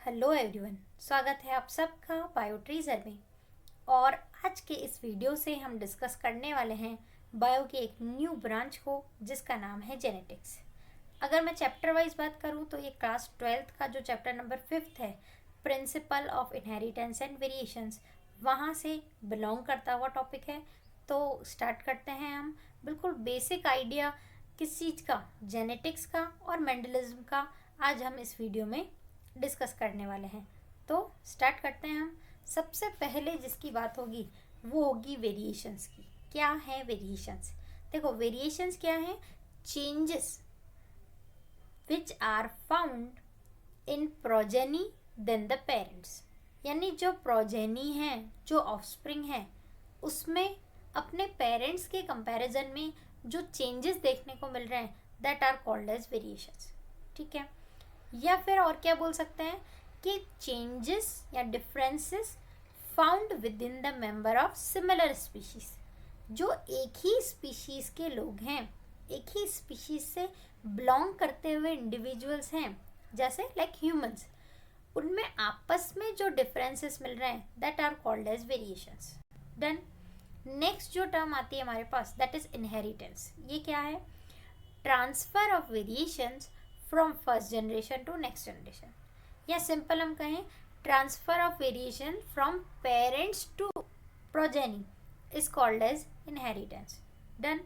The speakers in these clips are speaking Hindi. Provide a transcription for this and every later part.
हेलो एवरीवन, स्वागत है आप सबका बायोट्रीजर में। और आज के इस वीडियो से हम डिस्कस करने वाले हैं बायो के एक न्यू ब्रांच को जिसका नाम है जेनेटिक्स। अगर मैं चैप्टर वाइज बात करूं तो ये क्लास 12th का जो चैप्टर नंबर 5 है, principle of inheritance and variations, वहाँ से बिलोंग करता हुआ टॉपिक है। तो स्टार्ट करते हैं हम। बिल्कुल बेसिक आइडिया किस चीज़ का, जेनेटिक्स का और मेंडलिज्म का आज हम इस वीडियो में डिस्कस करने वाले हैं। तो स्टार्ट करते हैं हम। सबसे पहले जिसकी बात होगी वो होगी वेरिएशंस की। क्या है वेरिएशंस? देखो, वेरिएशंस क्या है? Changes which are found in progeny than the parents. यानी जो प्रोजेनी है, जो ऑफस्प्रिंग है, उसमें अपने पेरेंट्स के कंपैरिजन में जो चेंजेस देखने को मिल रहे हैं, that are called as variations. ठीक है। या फिर और क्या बोल सकते हैं कि चेंजेस या differences found with in the member of similar species. जो एक ही स्पीशीज के लोग हैं, एक ही स्पीशीज से बिलोंग करते हुए इंडिविजुअल्स हैं, जैसे लाइक ह्यूमंस, उनमें आपस में जो डिफरेंसेस मिल रहे हैं, that are called as variations. Done. Next जो टर्म आती है हमारे पास, दैट इज इनहेरिटेंस। ये क्या है? Transfer of variations from first generation to next generation, या सिंपल हम कहें transfer of variation from parents to progeny is called as inheritance. Done.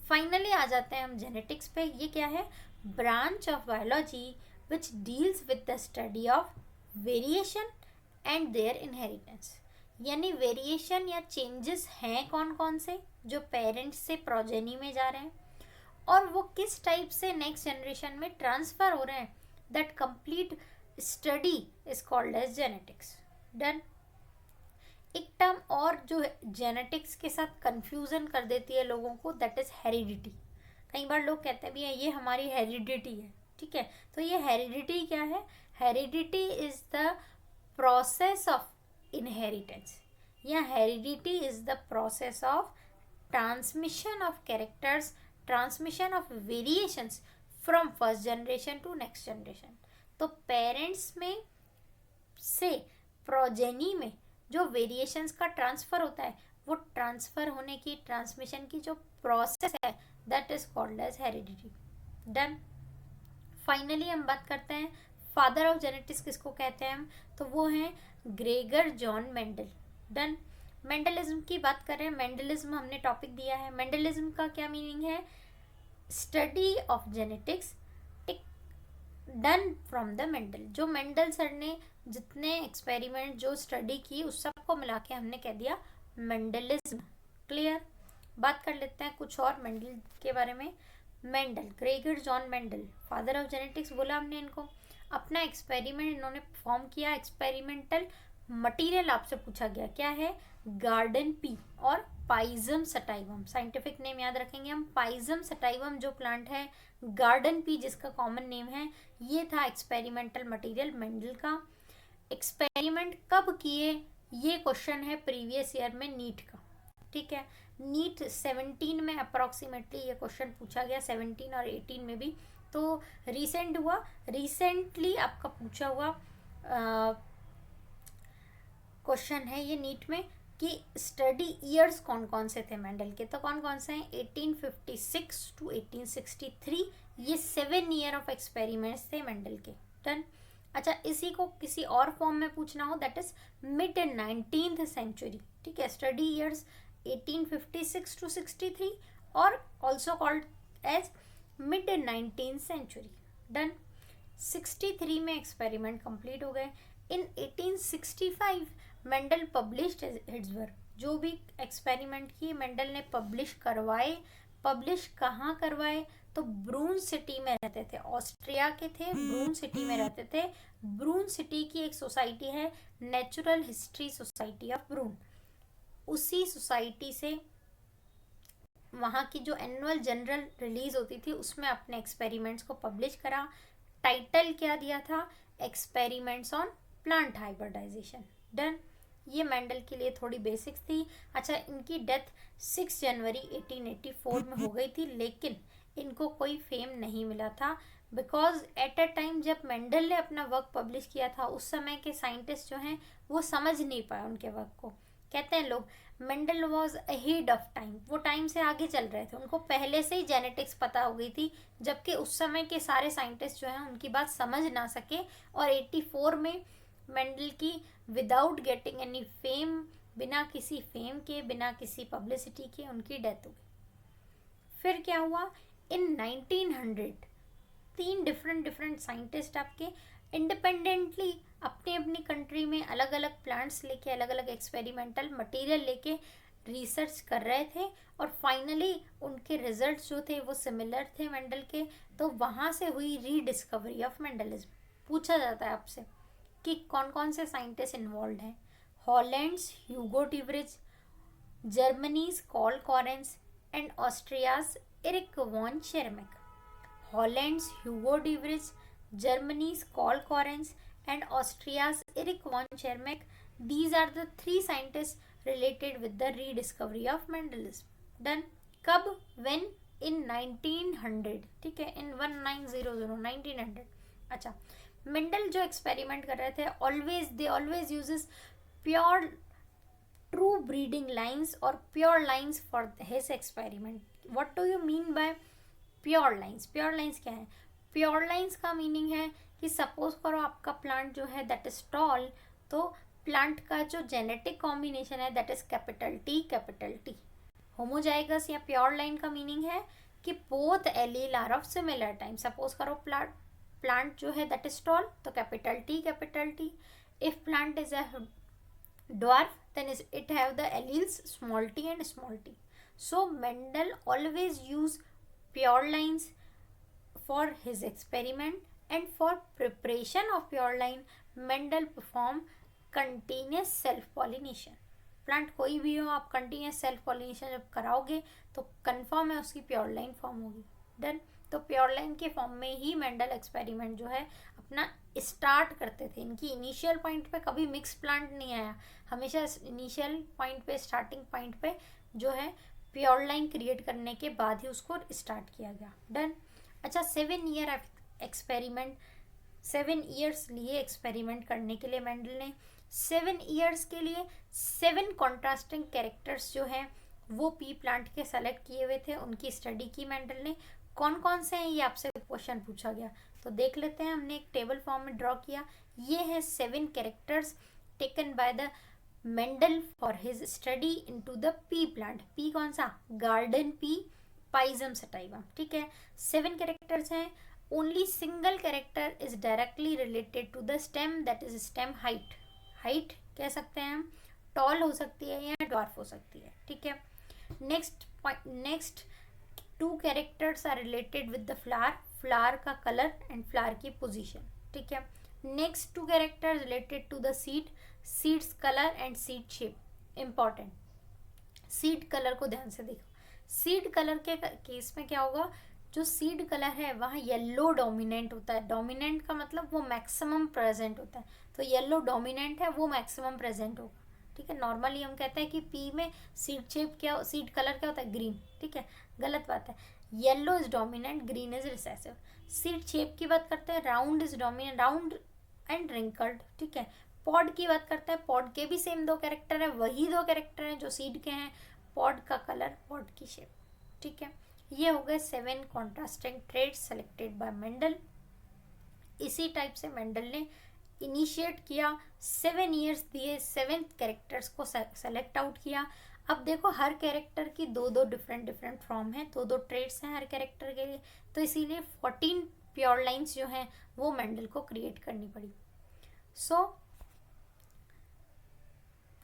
Finally आ जाते हैं हम जेनेटिक्स पे। ये क्या है? Branch of biology which deals with the study of variation and their inheritance. यानी वेरिएशन या चेंजेस हैं कौन कौन से जो पेरेंट्स से प्रोजेनी में जा रहे हैं, और वो किस टाइप से नेक्स्ट जनरेशन में ट्रांसफर हो रहे हैं, that complete study is called as genetics. Done. एक टर्म और जो जेनेटिक्स के साथ कंफ्यूजन कर देती है लोगों को, दैट इज हेरिडिटी। कई बार लोग कहते भी हैं ये हमारी हेरिडिटी है। ठीक है, तो ये हेरिडिटी क्या है? Heredity is the process of inheritance, या heredity is the process of transmission of characters, transmission of variations from first generation to next generation. तो पेरेंट्स में से प्रोजेनी में जो वेरिएशंस का ट्रांसफर होता है, वो ट्रांसफर होने की, ट्रांसमिशन की जो प्रोसेस है, that is called as heredity. Done. Finally हम बात करते हैं फादर ऑफ जेनेटिक्स किसको कहते हैं हम, तो वो हैं Gregor John Mendel. Done. Mendelism की बात करें, मेंडलिज्म हमने टॉपिक दिया है। मेंडलिज्म का क्या मीनिंग है? Study of genetics done from the Mendel. जो मेंडल सर ने जितने एक्सपेरिमेंट जो स्टडी की, उस सबको मिला के हमने कह दिया मेंडलिज्म। क्लियर। बात कर लेते हैं कुछ और मेंडल के बारे में। Mendel, Gregor John Mendel, father of genetics बोला हमने इनको। अपना एक्सपेरिमेंट इन्होंने परफॉर्म किया। एक्सपेरिमेंटल मटेरियल आपसे पूछा गया क्या है? गार्डन पी और पाइजम सटाइवम। साइंटिफिक नेम याद रखेंगे हम। पाइजम सटाइवम जो प्लांट है, गार्डन पी जिसका कॉमन नेम है, ये था एक्सपेरिमेंटल मटेरियल मेंडल का। एक्सपेरिमेंट कब किए, ये क्वेश्चन है प्रीवियस ईयर में नीट का। ठीक है, नीट 17 में अप्रॉक्सीमेटली ये क्वेश्चन पूछा गया, 17 और 18 में भी। तो रिसेंट हुआ, रिसेंटली आपका पूछा हुआ क्वेश्चन है ये नीट में कि स्टडी ईयर्स कौन कौन से थे मेंडल के। तो कौन कौन से हैं? 1856 टू 1863, ये 7 ईयर ऑफ एक्सपेरिमेंट्स थे मेंडल के। डन। अच्छा, इसी को किसी और फॉर्म में पूछना हो, that is mid 19th century. ठीक है, स्टडी ईयर्स 1856 टू 63 और also called as mid 19th century. Done. 63 में एक्सपेरिमेंट कंप्लीट हो गए। In 1865 Mendel published his work. जो भी एक्सपेरिमेंट किए मेंडल ने पब्लिश करवाए। पब्लिश कहाँ करवाए? तो ब्रून सिटी में रहते थे, ऑस्ट्रिया के थे, ब्रून सिटी में रहते थे। ब्रून सिटी की एक सोसाइटी है, नेचुरल हिस्ट्री सोसाइटी ऑफ ब्रून। उसी सोसाइटी से वहाँ की जो एनुअल जनरल रिलीज होती थी, उसमें अपने एक्सपेरिमेंट्स को पब्लिश करा। टाइटल क्या दिया था? Experiments on plant hybridization. Done. ये मेंडल के लिए थोड़ी बेसिक्स थी। अच्छा, इनकी डेथ 6 जनवरी 1884 में हो गई थी, लेकिन इनको कोई फेम नहीं मिला था बिकॉज एट अ टाइम जब मेंडल ने अपना वर्क पब्लिश किया था उस समय के साइंटिस्ट जो हैं वो समझ नहीं पाए उनके वर्क को। कहते हैं लोग Mendel was ahead of time, वो टाइम से आगे चल रहे थे, उनको पहले से ही जेनेटिक्स पता हो गई थी, जबकि उस समय के सारे साइंटिस्ट जो हैं उनकी बात समझ ना सके। और 84 में मेंडल की विदाउट गेटिंग एनी फेम, बिना किसी फेम के, बिना किसी पब्लिसिटी के उनकी डेथ हो गई। फिर क्या हुआ, इन 1900 3 डिफरेंट साइंटिस्ट आपके इंडिपेंडेंटली अपनी अपनी कंट्री में अलग अलग प्लांट्स लेके, अलग अलग एक्सपेरिमेंटल मटेरियल लेके रिसर्च कर रहे थे, और फाइनली उनके रिजल्ट्स जो थे वो सिमिलर थे मेंडल के। तो वहाँ से हुई रीडिस्कवरी ऑफ मेंडलिज्म। पूछा जाता है आपसे कि कौन कौन से साइंटिस्ट इन्वॉल्व हैं। Holland's Hugo de Vries, Germany's Carl Correns and Austria's Erich von Tschermak. Holland's Hugo de Vries, Germany's Karl Correns, and Austria's Erich von Schermach. These are the 3 scientists related with the rediscovery of Mendelism. Done. कब? When? In 1900. ठीक है, in 1900. अच्छा, मेंडल जो एक्सपेरिमेंट कर रहे थे they always uses pure true breeding lines और pure lines for his experiment. What do you mean by pure lines? Pure lines क्या है? प्योर लाइन्स का मीनिंग है कि सपोज करो आपका प्लांट जो है दैट इज टॉल, तो प्लांट का जो जेनेटिक कॉम्बिनेशन है that is capital T. Homozygous या प्योर लाइन का मीनिंग है कि both allele are of similar time. Suppose करो प्लांट जो है दैट इज टॉल, तो capital T. If plant is a dwarf then it have the alleles small t and small t. So Mendel always use pure lines for his experiment, and for preparation of pure line Mendel perform continuous self pollination. Plant कोई भी हो, आप कंटिन्यूस सेल्फ पॉलिनेशन जब कराओगे तो कंफर्म है उसकी प्योर लाइन फॉर्म होगी। डन। तो प्योर लाइन के फॉर्म में ही मेंडल एक्सपेरिमेंट जो है अपना स्टार्ट करते थे। इनकी इनिशियल पॉइंट पे कभी मिक्स प्लांट नहीं आया, हमेशा इनिशियल पॉइंट पे, स्टार्टिंग पॉइंट पे जो है प्योर लाइन क्रिएट करने के बाद ही उसको स्टार्ट किया गया। डन। अच्छा, 7 ईयर एक्सपेरिमेंट, 7 ईयर्स लिए एक्सपेरिमेंट करने के लिए मेंडल ने। 7 ईयर्स के लिए 7 कॉन्ट्रास्टिंग कैरेक्टर्स जो हैं वो पी प्लांट के सेलेक्ट किए हुए थे, उनकी स्टडी की मेंडल ने। कौन कौन से हैं ये आपसे क्वेश्चन पूछा गया, तो देख लेते हैं। हमने एक टेबल फॉर्म में ड्रॉ किया। ये है 7 characters taken by the Mendel for his study into the pea plant. Pea कौन सा? Garden pea, Pisum sativum. ठीक है, 7 कैरेक्टर्स हैं। Only single character is directly related to the stem, that is stem height. Height कह सकते हैं हम, टॉल हो सकती है या ड्वार्फ हो सकती है। ठीक है, next 2 characters are related with the flower, flower का कलर एंड फ्लावर की पोजीशन। ठीक है, next 2 characters related to the seed, seeds colour and seed shape. Important, seed colour को ध्यान से देखो। सीड कलर के केस में क्या होगा, जो सीड कलर है वहाँ येलो डोमिनेंट होता है। डोमिनेंट का मतलब वो मैक्सिमम प्रेजेंट होता है, तो येलो डोमिनेंट है, वो मैक्सिमम प्रेजेंट होगा। ठीक है, नॉर्मली हम कहते हैं कि पी में सीड शेप क्या, सीड कलर क्या होता है? ग्रीन। ठीक है, गलत बात है। Yellow is dominant, green is recessive. Seed shape की बात करते हैं, round is dominant, round and wrinkled. ठीक है, पॉड की बात करते हैं, पॉड के भी सेम 2 कैरेक्टर है, वही 2 कैरेक्टर हैं जो सीड के हैं, पॉड का कलर, पॉड की शेप। ठीक है, ये हो गए 7 contrasting traits selected by Mendel. इसी टाइप से मेंडल ने इनिशिएट किया, 7 ईयर्स दिए, 7 कैरेक्टर्स को सेलेक्ट आउट किया। अब देखो हर कैरेक्टर की 2 डिफरेंट फॉर्म है, 2 ट्रेड्स हैं हर कैरेक्टर के लिए, तो इसीलिए 14 प्योर लाइन्स जो हैं वो मेंडल को क्रिएट करनी पड़ी। सो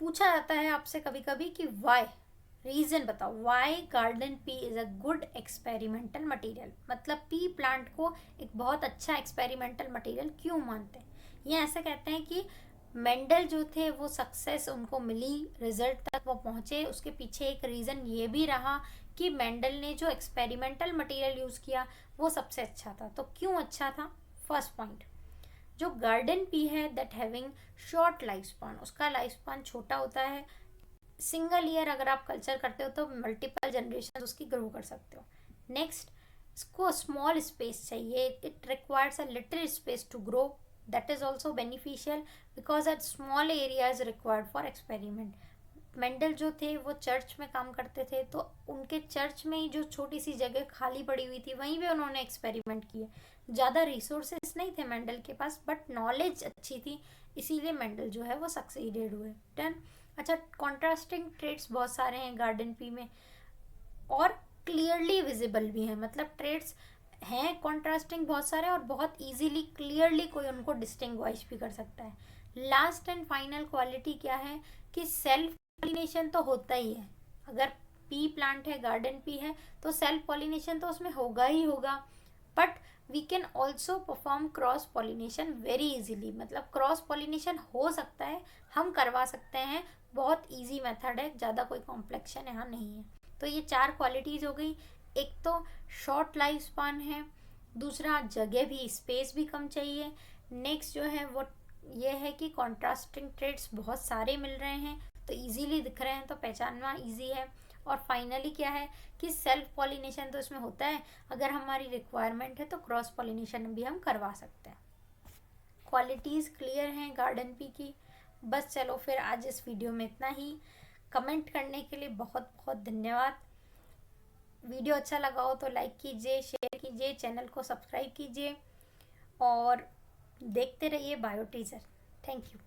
पूछा जाता है आपसे कभी कभी कि वाई, रीजन बताओ, why garden pea is a good experimental material. मतलब पी प्लांट को एक बहुत अच्छा एक्सपेरिमेंटल मटेरियल क्यों मानते हैं? ये ऐसे कहते हैं कि मेंडल जो थे वो सक्सेस उनको मिली, रिजल्ट तक वो पहुंचे, उसके पीछे एक रीजन ये भी रहा कि मेंडल ने जो एक्सपेरिमेंटल मटेरियल यूज किया वो सबसे अच्छा था। तो क्यों अच्छा था? फर्स्ट पॉइंट, जो गार्डन पी है that having short life span, उसका लाइफ स्पान छोटा होता है। सिंगल ईयर अगर आप कल्चर करते हो तो मल्टीपल जनरेशन उसकी ग्रो कर सकते हो। नेक्स्ट, इसको स्मॉल स्पेस चाहिए, it requires a little space to grow, that is also beneficial because at small area is required for experiment. Mendel जो थे वो चर्च में काम करते थे, तो उनके चर्च में ही जो छोटी सी जगह खाली पड़ी हुई थी वहीं पे उन्होंने एक्सपेरिमेंट किए। ज़्यादा रिसोर्सेस नहीं थे मेंडल के पास, बट नॉलेज अच्छी थी, इसीलिए मेंडल जो है वो सक्सीडेड हुए। डन। अच्छा, कॉन्ट्रास्टिंग ट्रेड्स बहुत सारे हैं गार्डन पी में और क्लियरली विजिबल भी हैं, मतलब ट्रेड्स हैं कॉन्ट्रास्टिंग बहुत सारे और बहुत इजीली क्लियरली कोई उनको डिस्टिंग्विश भी कर सकता है। लास्ट एंड फाइनल क्वालिटी क्या है कि सेल्फ पॉलिनेशन तो होता ही है। अगर पी प्लांट है, गार्डन पी है, तो सेल्फ पॉलिनेशन तो उसमें होगा ही होगा, but we can also perform cross pollination very easily, मतलब क्रॉस पॉलिनेशन हो सकता है, हम करवा सकते हैं, बहुत इजी मेथड है, ज़्यादा कोई कॉम्प्लेक्शन यहाँ नहीं है। तो ये 4 क्वालिटीज़ हो गई। एक तो शॉर्ट लाइफ स्पान है, दूसरा जगह भी, स्पेस भी कम चाहिए, नेक्स्ट जो है वो ये है कि कॉन्ट्रास्टिंग ट्रेड्स बहुत सारे मिल रहे हैं, तो इजीली दिख रहे हैं, तो पहचानना इजी है। और फाइनली क्या है कि सेल्फ पॉलिनेशन तो इसमें होता है, अगर हमारी रिक्वायरमेंट है तो क्रॉस पॉलिनेशन भी हम करवा सकते हैं। क्वालिटीज़ क्लियर हैं गार्डन पी की। बस चलो फिर आज इस वीडियो में इतना ही। कमेंट करने के लिए बहुत बहुत धन्यवाद। वीडियो अच्छा लगा हो तो लाइक कीजिए, शेयर कीजिए, चैनल को सब्सक्राइब कीजिए और देखते रहिए बायो टीजर। Thank you.